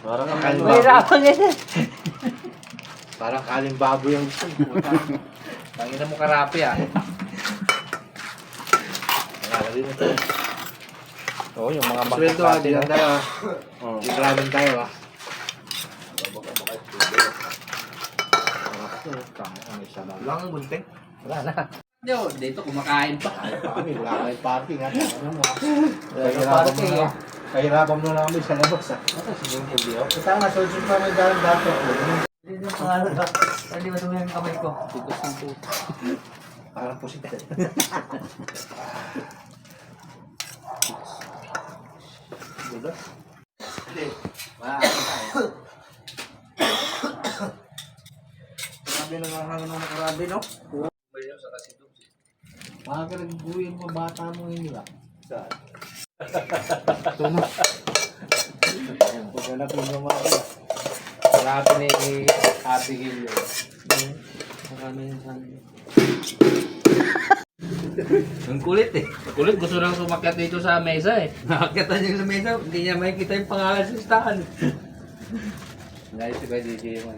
Parang Mahirapan ganyan. Parang kalimbaboy ang gusto mo. Tangina mo karapi ah. Nakalagay na ito. Oo, yung mga Sweldo ha, di lang tayo ha. Oo. Igramin tayo ha. May sama. Wala kang gunting. Wala na. Dito kumakain pa. Ay, kami, wala kang parking ha. Ano mo ha? Parking, eh. Kahirapan mo na kami sa labas ha. Sige, hindi oh. Ito nga, susunod pa may dalang dato. Hindi yung pangalan ba? Hindi ba tumihan yung kamay ko? Tigas ng puto. Parang pusita. Diba? Sabi na nga hangin ng makarabi, no? Baka ka nag-uwi yung mga bata mo yun, ba? Saan? Ito na. Pagkalap yung mga bata. Karapi ni Ate Gil yun. Marami yung sabi. Ang kulit eh. Kulit, gusto nang sumakyat dito sa mesa eh. Nakakita niya sa mesa, hindi niya makikita yung pangalan sa listahan. Dahil si Kuya DJ mo.